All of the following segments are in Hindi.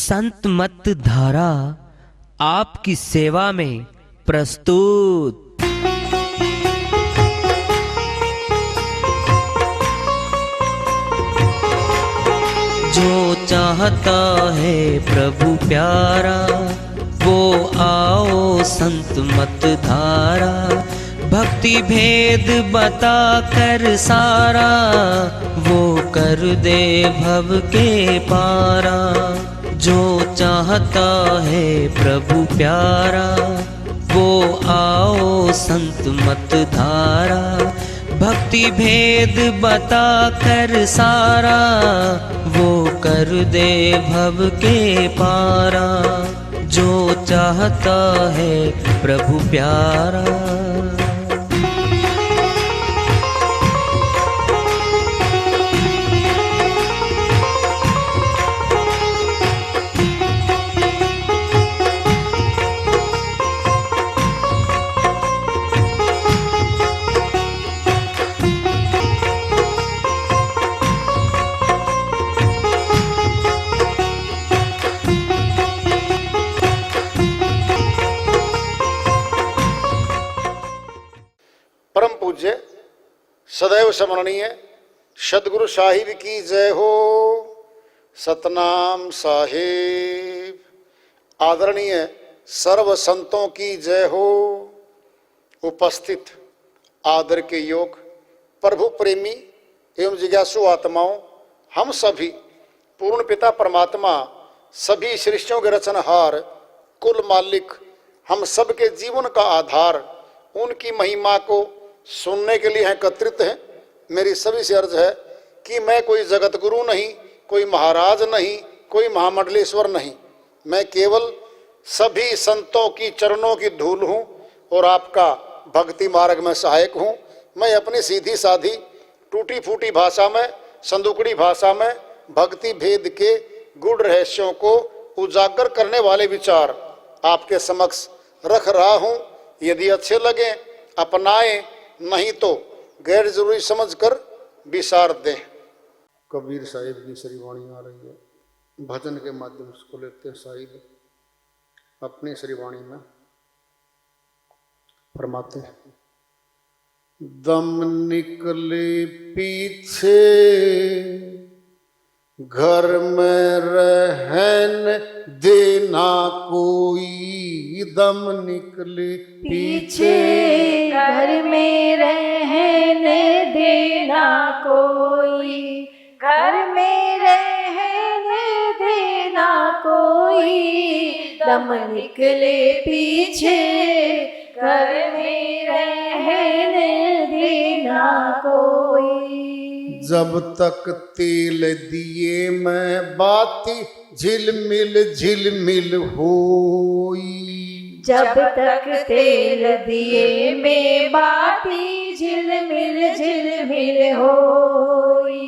संत मत धारा आपकी सेवा में प्रस्तुत। जो चाहता है प्रभु प्यारा वो आओ संत मत धारा। भक्ति भेद बता कर सारा वो कर दे भव के पारा। जो चाहता है प्रभु प्यारा वो आओ संत मत धारा। भक्ति भेद बता कर सारा वो कर दे भव के पारा। जो चाहता है प्रभु प्यारा। परम पूज्य सदैव स्मरणीय सदगुरु साहिब की जय हो। सतनाम साहिब। आदरणीय सर्व संतों की जय हो। उपस्थित आदर के योग प्रभु प्रेमी एवं जिज्ञासु आत्माओं, हम सभी पूर्ण पिता परमात्मा सभी सृष्टियों के रचनहार कुल मालिक हम सबके जीवन का आधार उनकी महिमा को सुनने के लिए एकत्रित हैं। मेरी सभी से अर्ज है कि मैं कोई जगत गुरु नहीं, कोई महाराज नहीं, कोई महामंडलेश्वर नहीं। मैं केवल सभी संतों की चरणों की धूल हूँ और आपका भक्ति मार्ग में सहायक हूँ। मैं अपनी सीधी साधी टूटी फूटी भाषा में, संदुकड़ी भाषा में भक्ति भेद के गूढ़ रहस्यों को उजागर करने वाले विचार आपके समक्ष रख रहा हूँ। यदि अच्छे लगे अपनाएं, नहीं तो गैर जरूरी समझकर विसार दें। कबीर साहिब की श्री वाणी आ रही है, भजन के माध्यम से को लेते हैं। साहिब अपनी श्री वाणी में फरमाते हैं, दम निकले पीछे घर में रहन देना कोई। दम निकले पीछे घर में रहने देना कोई। घर में रहने देना कोई। दम निकले पीछे घर में रहने देना कोई। जब तक तेल दिए मैं बाती झिलमिल झिलमिल होई। जब तक तेल दिए में बाती झिलमिल झिलमिल होई।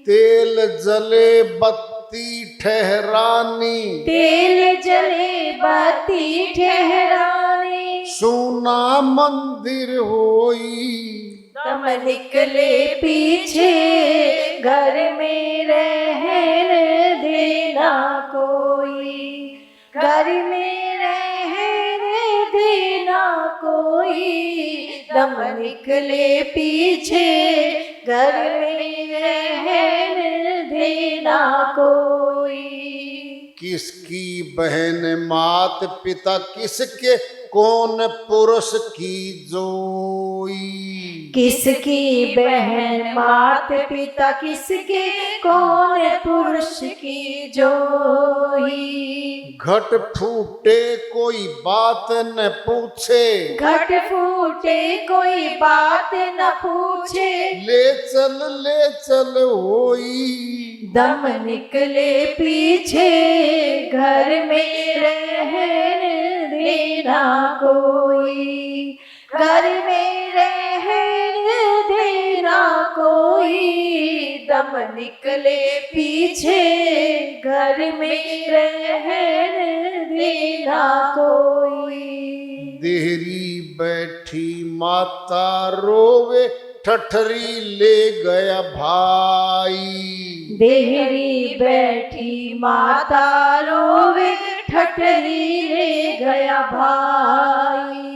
तेल जले बत्ती ठहरानी। तेल जले बत्ती ठहरानी। सोना मंदिर होई। दम निकले पीछे घर में रहने देना कोई। घर में रहने देना कोई। दम निकले पीछे घर में रहने देना कोई। किसकी बहन मात पिता किसके कौन पुरुष की जोई। किसकी बहन मात पिता किसके कौन पुरुष की जोई। घट फूटे कोई बात न पूछे। घट फूटे कोई बात न पूछे। ले चल होई। दम निकले पीछे घर में रहने देना कोई। घर में रहने देना कोई। दम निकले पीछे घर में रहने देना कोई। देहरी बैठी माता रोवे ठठरी ले गया भाई। देहरी बैठी माता रोवे, ठठरी ले गया भाई।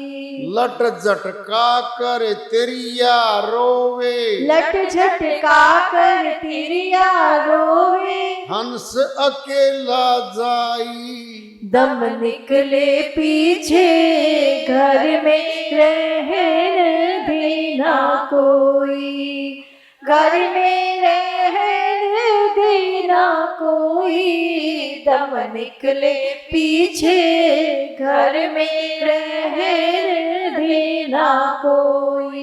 लट झटका कर तिरिया रोवे, लट झटका कर तिरिया रोवे, हंस अकेला जाई। दम निकले पीछे, घर में रहन देना कोई, घर में रहन देना कोई। दम निकले पीछे, घर में रहन देना कोई।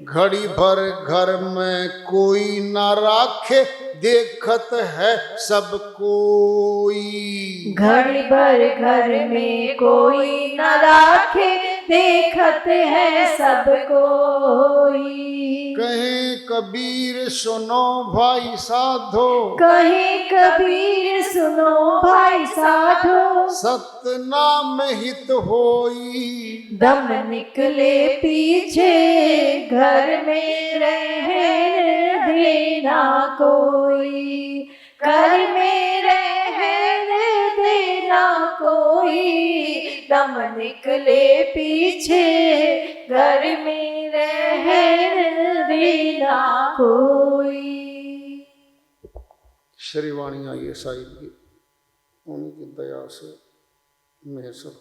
घड़ी भर घर में कोई न राखे, देखत है सब कोई। घड़ी भर घर में कोई न राखे, देखत है सब कोई। कहे कबीर सुनो भाई साधो, कहे कबीर सुनो भाई साधो, सतनाम हित होई। दम निकले पीछे, घर में रहन देना कोई, घर में रहन देना कोई। दम निकले पीछे, घर में रहन देना कोई। श्री वाणी आई है साहिब की, उनकी दया से मैं सब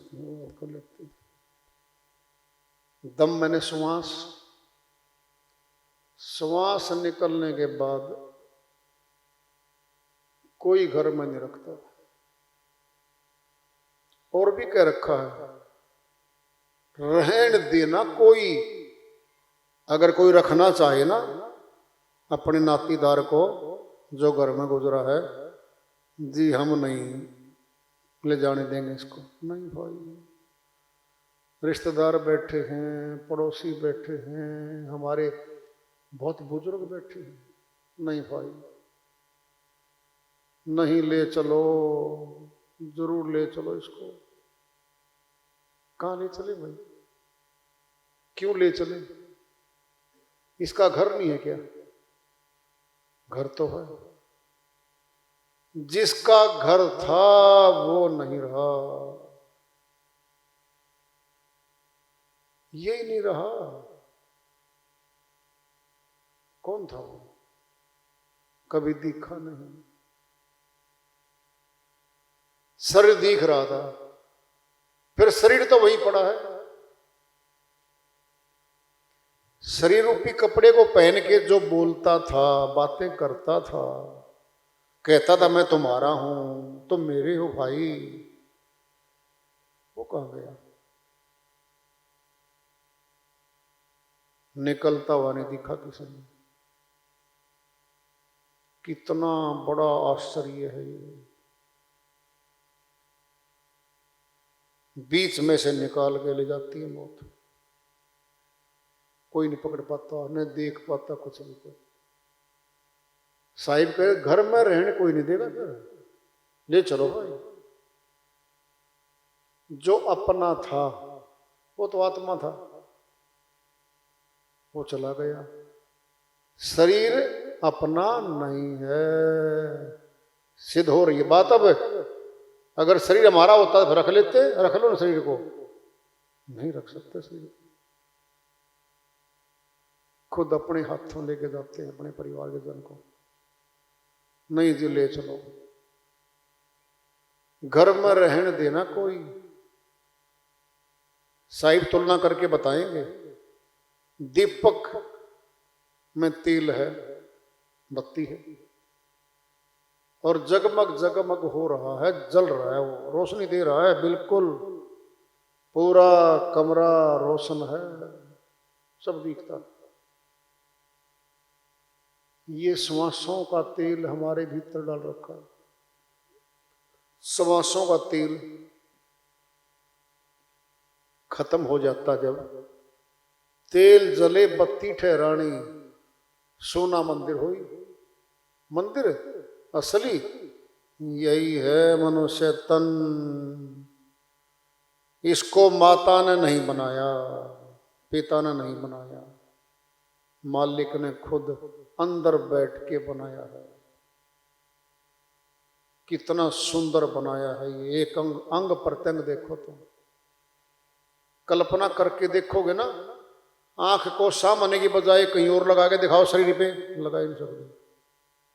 कर लेते। दम मैंने श्वास, श्वास निकलने के बाद कोई घर में नहीं रखता। और भी कह रखा है, रहन देना कोई। अगर कोई रखना चाहे ना अपने नातीदार को जो घर में गुजरा है, जी हम नहीं ले जाने देंगे इसको, नहीं भाई। रिश्तेदार बैठे हैं, पड़ोसी बैठे हैं, हमारे बहुत बुजुर्ग बैठे हैं, नहीं भाई नहीं, ले चलो, जरूर ले चलो इसको। कहाँ ले चले भाई, क्यों ले चले? इसका घर नहीं है क्या? घर तो है। जिसका घर था वो नहीं रहा, यही नहीं रहा। कौन था वो? कभी दिखा नहीं। शरीर दिख रहा था, फिर शरीर तो वही पड़ा है। शरीर रूपी कपड़े को पहन के जो बोलता था, बातें करता था, कहता था मैं तुम्हारा हूं, तुम मेरे हो भाई, वो कहां गया? निकलता हुआ नहीं दिखा किसी ने। कितना बड़ा आश्चर्य है ये। बीच में से निकाल के ले जाती है मौत। कोई नहीं पकड़ पाता, न देख पाता कुछ नहीं। कोई साहिब कहे घर में रहने कोई नहीं देगा क्या? ले चलो भाई। जो अपना था वो तो आत्मा था, वो चला गया। शरीर अपना नहीं है, सिद्ध हो रही है बात। अब अगर शरीर हमारा होता तो रख लेते, रख लो ना शरीर को, नहीं रख सकते शरीर को। खुद अपने हाथों लेके जाते हैं अपने परिवार के जन को, नहीं जी ले चलो। घर में रहने देना कोई। साहिब तुलना करके बताएंगे, दीपक में तेल है, बत्ती है, और जगमग जगमग हो रहा है, जल रहा है, वो रोशनी दे रहा है, बिल्कुल पूरा कमरा रोशन है, सब दिखता। ये श्वासों का तेल हमारे भीतर डाल रखा है। श्वासों का तेल खत्म हो जाता जब, तेल जले बत्ती ठहरानी, सोना मंदिर होई। मंदिर असली यही है मनुष्य तन। इसको माता ने नहीं बनाया, पिता ने नहीं बनाया, मालिक ने खुद अंदर बैठ के बनाया है। कितना सुंदर बनाया है ये, एक अंग अंग प्रत्यंग देखो तो, कल्पना करके देखोगे ना, आंख को सामने की बजाय कहीं और लगा के दिखाओ, शरीर पे लगा ही नहीं सकते,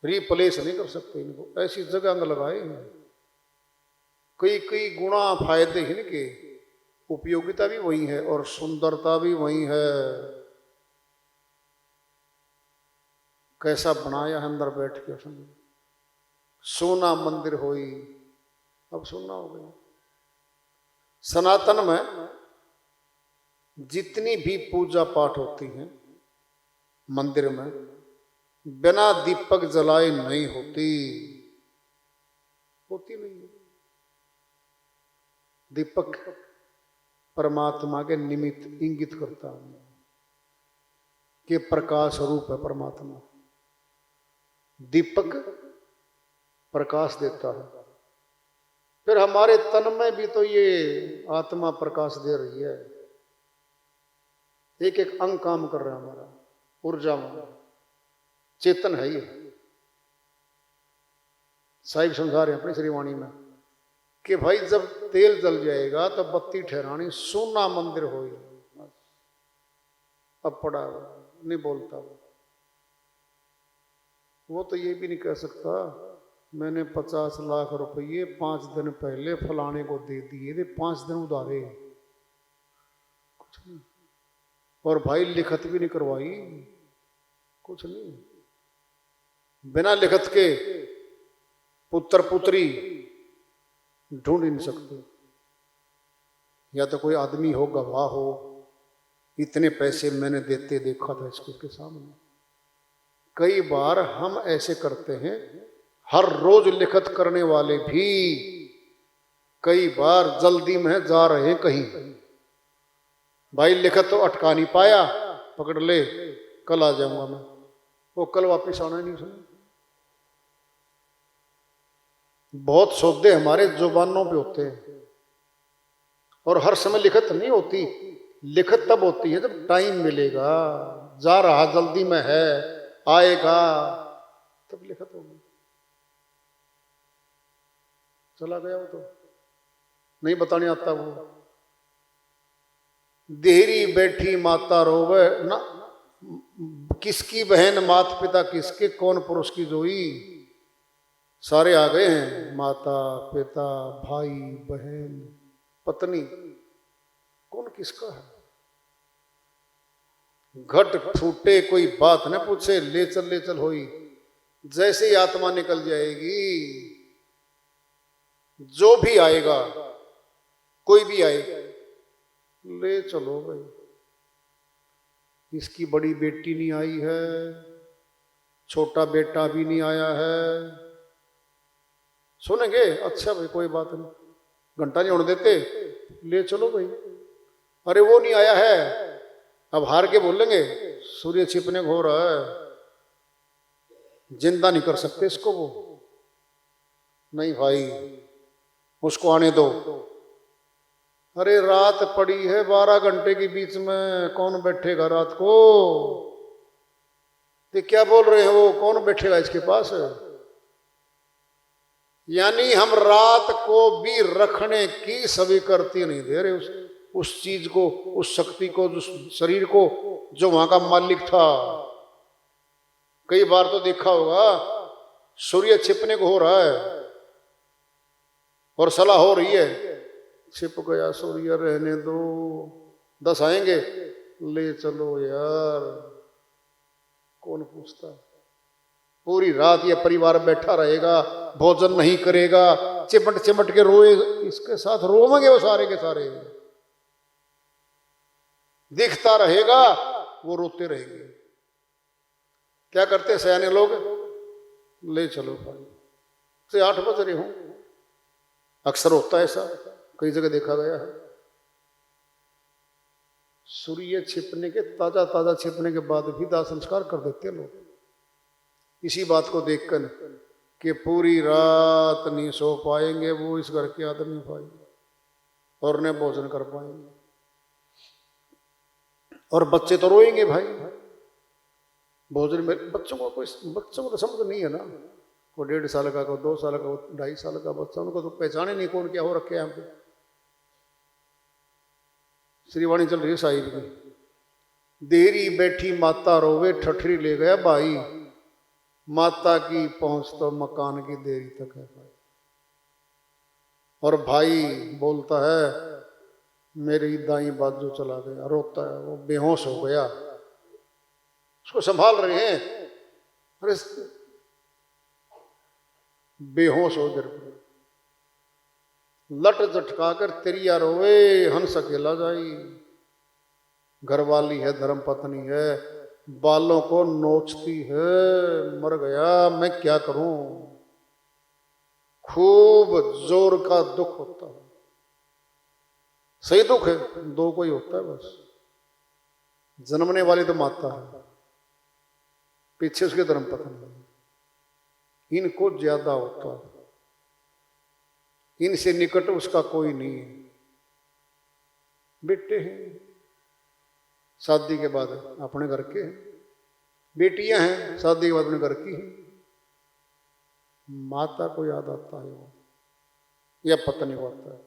रिप्लेस नहीं कर सकते इनको, ऐसी जगह अंग लगाए हैं। कई कई गुणा फायदे हैं इनके, उपयोगिता भी वही है और सुंदरता भी वही है। कैसा बनाया है अंदर बैठ के उसने, सोना मंदिर होई, अब सोना हो गया। सनातन में जितनी भी पूजा पाठ होती है मंदिर में, बिना दीपक जलाए नहीं होती, होती नहीं है। दीपक परमात्मा के निमित्त इंगित करता है कि प्रकाश रूप है परमात्मा। दीपक प्रकाश देता है, फिर हमारे तन में भी तो ये आत्मा प्रकाश दे रही है, एक एक अंग काम कर रहा है हमारा, ऊर्जा में चेतन है ये। साहिब समझा रहे हैं अपनी श्रीवाणी में कि भाई जब तेल जल जाएगा तो बत्ती ठहरानी, सोना मंदिर हो। अब पड़ा नहीं बोलता वो तो ये भी नहीं कह सकता मैंने 50 लाख रुपये 5 दिन पहले फलाने को दे दिए थे, 5 दिन उधारे, कुछ नहीं। और भाई लिखत भी नहीं करवाई, कुछ नहीं। बिना लिखत के पुत्र पुत्री ढूंढ ही नहीं सकते, या तो कोई आदमी हो, गवाह हो, इतने पैसे मैंने देते देखा था इसके सामने। कई बार हम ऐसे करते हैं, हर रोज लिखत करने वाले भी कई बार जल्दी में जा रहे हैं कहीं, भाई लिखत तो अटका नहीं पाया, पकड़ ले कल आ जाऊंगा मैं, वो कल वापिस आना ही नहीं सुना। बहुत सौदे हमारे जुबानों पे होते हैं और हर समय लिखत नहीं होती। लिखत तब होती है जब टाइम मिलेगा, जा रहा जल्दी में है, आएगा तब लिखत होगी। चला गया वो तो नहीं बताने आता वो। देहरी बैठी माता रोवे ना, किसकी बहन माता पिता किसके, कौन पुरुष की जोई। सारे आ गए हैं, माता पिता भाई बहन पत्नी, कौन किसका है। घट फूटे कोई बात न पूछे, ले चल होई। जैसे ही आत्मा निकल जाएगी, जो भी आएगा, कोई भी आए, ले चलो भाई। इसकी बड़ी बेटी नहीं आई है, छोटा बेटा भी नहीं आया है, सुनेंगे अच्छा भाई कोई बात नहीं, घंटा नहीं होने देते, ले चलो भाई। अरे वो नहीं आया है, अब हार के बोलेंगे सूर्य छिपने को हो रहा है, जिंदा नहीं कर सकते इसको वो। नहीं भाई उसको आने दो। अरे रात पड़ी है 12 घंटे के बीच में, कौन बैठेगा रात को। ये क्या बोल रहे हैं वो, कौन बैठेगा इसके पास। यानी हम रात को भी रखने की स्वीकृति नहीं दे रहे उस चीज को, उस शक्ति को, उस शरीर को जो वहां का मालिक था। कई बार तो देखा होगा सूर्य छिपने को हो रहा है और सलाह हो रही है, छिप गया सूर्य रहने दो, 10 आएंगे, ले चलो यार, कौन पूछता। पूरी रात ये परिवार बैठा रहेगा, भोजन नहीं करेगा, चिमट चिमट के रोए, इसके साथ रोवेंगे वो सारे के सारे। दिखता रहेगा वो रोते रहेंगे। क्या करते सयाने लोग, ले चलो भाई से 8 बज रहे हो। अक्सर होता है ऐसा, कई जगह देखा गया है। सूर्य छिपने के ताजा ताजा छिपने के बाद भी दाह संस्कार कर देते हैं लोग, इसी बात को देखकर कि पूरी रात नहीं सो पाएंगे वो इस घर के आदमी भाई, और न भोजन कर पाएंगे। और बच्चे तो रोएंगे भाई, भोजन में बच्चों को तो समझ नहीं है ना। को 1.5 साल का, को 2 साल का, को 2.5 साल का बच्चा, उनको तो पहचाने नहीं कौन क्या हो रखे हैं हमको। श्रीवाणी चल रही है साहिब की। देरी बैठी माता रोवे, ठठरी ले गया भाई, माता की पहुंच तो मकान की देरी तक है भाई। और भाई बोलता है मेरी दाई बाजू चला गया, रोता है, वो बेहोश हो गया, उसको संभाल रहे हैं, अरे बेहोश हो गिर, लट झटकाकर तिरिया रोवे, हंस अकेला जाई। घरवाली है, धर्म पत्नी है, बालों को नोचती है, मर गया मैं क्या करूं। खूब जोर का दुख होता है, सही दुख है, दो को ही होता है बस। जन्मने वाली तो माता है, पीछे उसके धर्म पत्नी, इनको ज्यादा होता है, इनसे निकट उसका कोई नहीं है। बेटे हैं शादी के बाद अपने घर के, बेटियां हैं शादी के बाद अपने घर की हैं। माता को याद आता है वो, या पत्नी को आता है।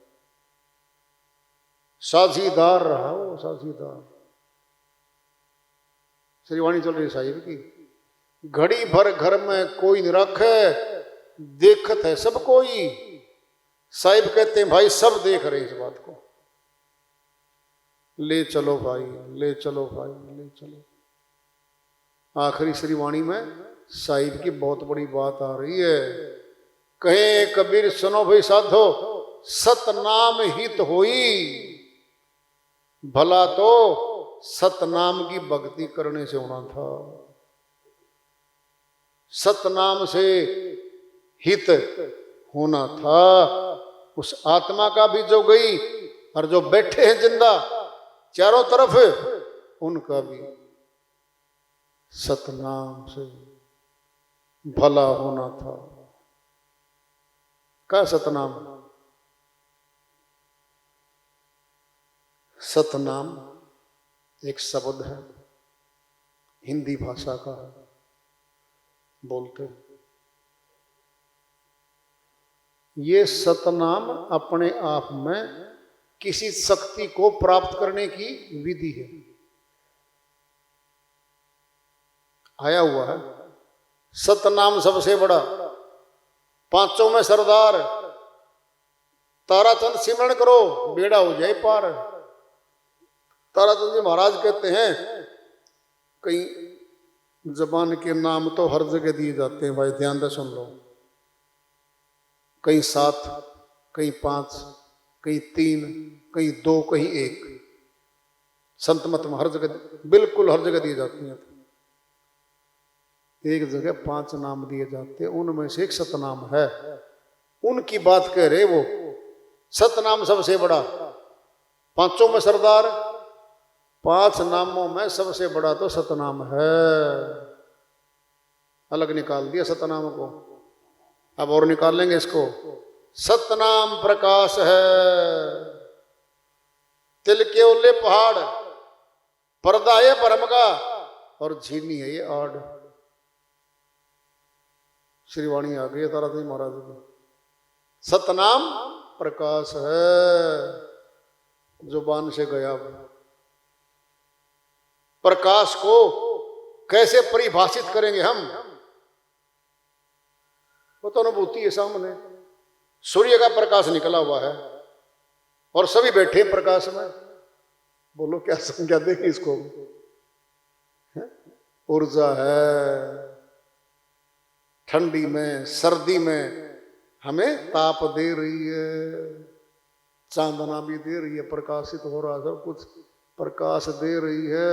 साझीदार रहा वो, साझीदार। श्रीवाणी चल रही साहिब की। घड़ी भर घर में कोई नहीं रखे, देखत है सब कोई। साहिब कहते हैं भाई सब देख रहे हैं इस बात को, ले चलो भाई, ले चलो भाई, ले चलो। आखिरी श्रीवाणी में साहिब की बहुत बड़ी बात आ रही है। कहे कबीर सुनो भाई साधो, सतनाम हित होई, भला तो सतनाम की भक्ति करने से होना था। सतनाम से हित होना था उस आत्मा का भी जो गई, और जो बैठे हैं जिंदा चारों तरफ, उनका भी सतनाम से भला होना था। क्या सतनाम? सतनाम एक शब्द है, हिंदी भाषा का है, बोलते हैं। ये सतनाम अपने आप में किसी शक्ति को प्राप्त करने की विधि है, आया हुआ है। सतनाम सबसे बड़ा, पांचों में सरदार, ताराचंद सिमरण करो बेड़ा हो जाए पार। ताराचंद जी महाराज कहते हैं कई जबान के नाम तो हर जगह दिए जाते हैं भाई, ध्यान से सुन लो। कहीं 7, कहीं 5, कहीं 3, कहीं 2, कहीं 1। संत मत में हर जगह, बिल्कुल हर जगह दिए जाते हैं। एक जगह 5 नाम दिए जाते हैं, उनमें से एक सतनाम है। उनकी बात कह रहे वो। सतनाम सबसे बड़ा, पांचों में सरदार, 5 नामों में सबसे बड़ा तो सतनाम है। अलग निकाल दिया सतनाम को, अब और निकाल लेंगे इसको। सतनाम प्रकाश है, तिल के ओले पहाड़, पर्दा है परम का, और झीनी है ये आड़। श्रीवाणी आ गई ताराचंद महाराज की। सतनाम प्रकाश है, जुबान से गया। प्रकाश को कैसे परिभाषित करेंगे हम? वो तो अनुभूति है सामने। सूर्य का प्रकाश निकला हुआ है और सभी बैठे प्रकाश में। बोलो क्या संज्ञा देंगे इसको? ऊर्जा है, ठंडी में सर्दी में हमें ताप दे रही है, चांदना भी दे रही है, प्रकाशित हो रहा, सब कुछ प्रकाश दे रही है।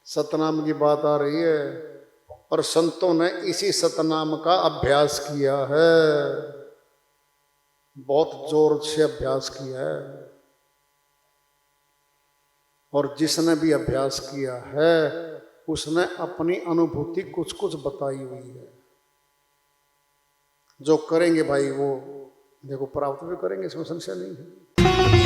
सतनाम की बात आ रही है और संतों ने इसी सतनाम का अभ्यास किया है, बहुत जोर से अभ्यास किया है। और जिसने भी अभ्यास किया है उसने अपनी अनुभूति कुछ कुछ बताई हुई है। जो करेंगे भाई वो देखो प्राप्त भी करेंगे, इसमें संशय नहीं है।